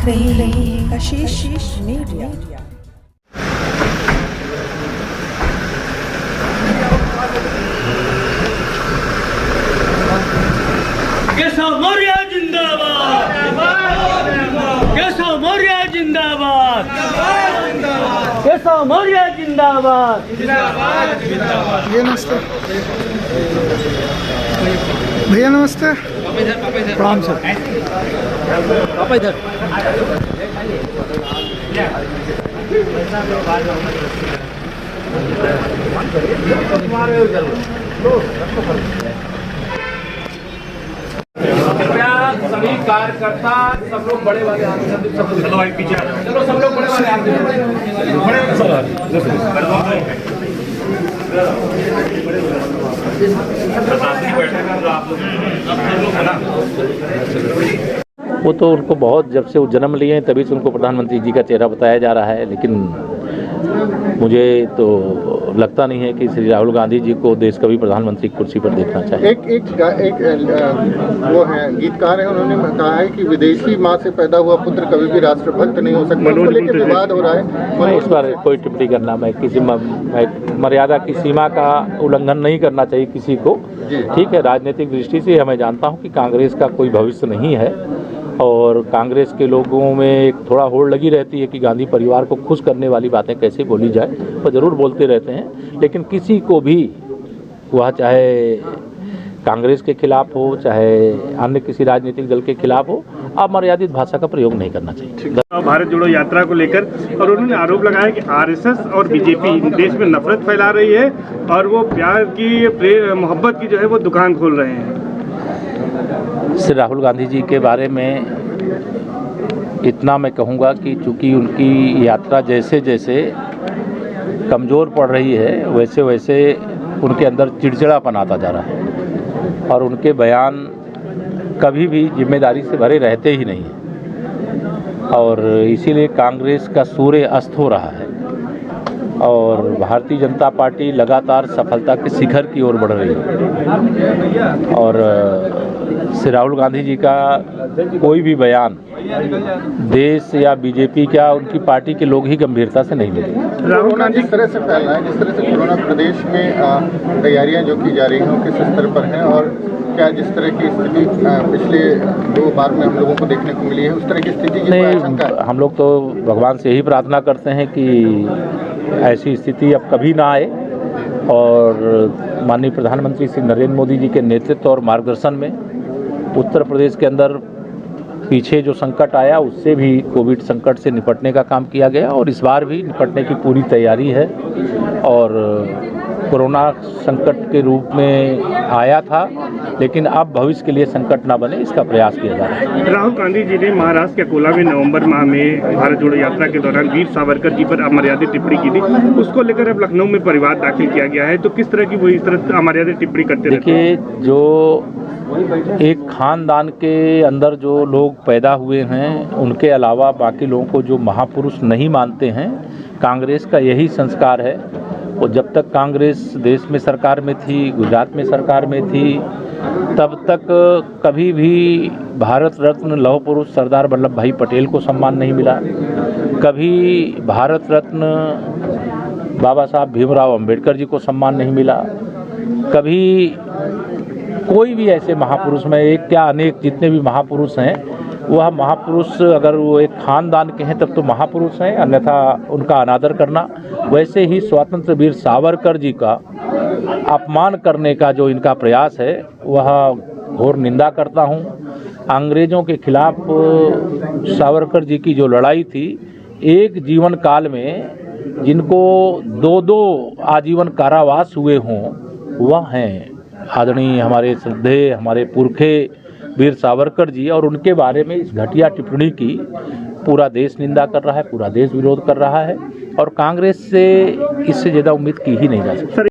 देख रहे हैं कशिश मीडिया। केशव मौर्य जिंदाबाद, केशव मौर्य जिंदाबाद, केशव मौर्य जिंदाबाद। भैया नमस्ते। भैया नमस्ते। प्रणाम सर। पापा इधर। सभी कार्यकर्ता सब लोग बड़े वाले चलो भाई पीछे चलो सब लोग बड़े वाले वो तो उनको बहुत जब से वो जन्म लिए हैं तभी से उनको प्रधानमंत्री जी का चेहरा बताया जा रहा है, लेकिन मुझे तो लगता नहीं है कि श्री राहुल गांधी जी को देश का भी प्रधानमंत्री कुर्सी पर देखना चाहिए। एक वो है गीतकार है, उन्होंने कहा है कि विदेशी माँ से पैदा हुआ पुत्र कभी भी राष्ट्रभक्त नहीं हो सकता। उसको लेकर विवाद हो रहा है। मैं इस बार कोई टिप्पणी करना, मैं किसी मर्यादा की सीमा का उल्लंघन नहीं करना चाहिए किसी को। ठीक है, राजनीतिक दृष्टि से मैं जानता हूँ कि कांग्रेस का कोई भविष्य नहीं है और कांग्रेस के लोगों में एक थोड़ा होड़ लगी रहती है कि गांधी परिवार को खुश करने वाली बातें कैसे बोली जाए, वो ज़रूर बोलते रहते हैं। लेकिन किसी को भी वह चाहे कांग्रेस के खिलाफ हो चाहे अन्य किसी राजनीतिक दल के खिलाफ हो, अमर्यादित भाषा का प्रयोग नहीं करना चाहिए। भारत जोड़ो यात्रा को लेकर और उन्होंने आरोप लगाया कि आरएसएस और बीजेपी देश में नफरत फैला रही है और वो प्यार की मोहब्बत की जो है वो दुकान खोल रहे हैं। श्री राहुल गांधी जी के बारे में इतना मैं कहूँगा कि चूँकि उनकी यात्रा जैसे जैसे कमज़ोर पड़ रही है वैसे वैसे उनके अंदर चिड़चिड़ापन आता जा रहा है और उनके बयान कभी भी जिम्मेदारी से भरे रहते ही नहीं हैं और इसीलिए कांग्रेस का सूर्य अस्त हो रहा है और भारतीय जनता पार्टी लगातार सफलता के शिखर की ओर बढ़ रही है और श्री राहुल गांधी जी का कोई भी बयान देश या बीजेपी क्या उनकी पार्टी के लोग ही गंभीरता से नहीं लेते। राहुल गांधी जिस तरह से फैल रहा है, जिस तरह से कोरोना प्रदेश में तैयारियां जो की जा रही हैं किस स्तर पर हैं और क्या जिस तरह की स्थिति पिछले 2 बार में हम लोगों को देखने को मिली है उस तरह की स्थिति की आशंका है? हम लोग तो भगवान से यही प्रार्थना करते हैं कि ऐसी स्थिति अब कभी ना आए और माननीय प्रधानमंत्री श्री नरेंद्र मोदी जी के नेतृत्व और मार्गदर्शन में उत्तर प्रदेश के अंदर पीछे जो संकट आया उससे भी कोविड संकट से निपटने का काम किया गया और इस बार भी निपटने की पूरी तैयारी है और कोरोना संकट के रूप में आया था लेकिन अब भविष्य के लिए संकट ना बने इसका प्रयास किया जा रहा है। राहुल गांधी जी ने महाराष्ट्र के अकोला में नवंबर माह में भारत जोड़ो यात्रा के दौरान वीर सावरकर जी पर अमर्यादित टिप्पणी की थी, उसको लेकर अब लखनऊ में परिवार दाखिल किया गया है, तो किस तरह की वो इस तरह अमर्यादित टिप्पणी करते रहते हैं? देखिए, जो एक खानदान के अंदर जो लोग पैदा हुए हैं उनके अलावा बाकी लोगों को जो महापुरुष नहीं मानते हैं, कांग्रेस का यही संस्कार है और जब तक कांग्रेस देश में सरकार में थी, गुजरात में सरकार में थी, तब तक कभी भी भारत रत्न लौह पुरुष सरदार वल्लभ भाई पटेल को सम्मान नहीं मिला, कभी भारत रत्न बाबा साहब भीमराव अंबेडकर जी को सम्मान नहीं मिला, कभी कोई भी ऐसे महापुरुष में एक क्या अनेक जितने भी महापुरुष हैं वह महापुरुष अगर वो एक खानदान के हैं तब तो महापुरुष हैं, अन्यथा उनका अनादर करना। वैसे ही स्वतंत्र वीर सावरकर जी का अपमान करने का जो इनका प्रयास है वह घोर निंदा करता हूं। अंग्रेज़ों के खिलाफ सावरकर जी की जो लड़ाई थी, एक जीवन काल में जिनको 2 आजीवन कारावास हुए हों वह हैं आदरणीय हमारे श्रद्धेय हमारे पुरखे वीर सावरकर जी और उनके बारे में इस घटिया टिप्पणी की पूरा देश निंदा कर रहा है, पूरा देश विरोध कर रहा है और कांग्रेस से इससे ज़्यादा उम्मीद की ही नहीं जा सकती।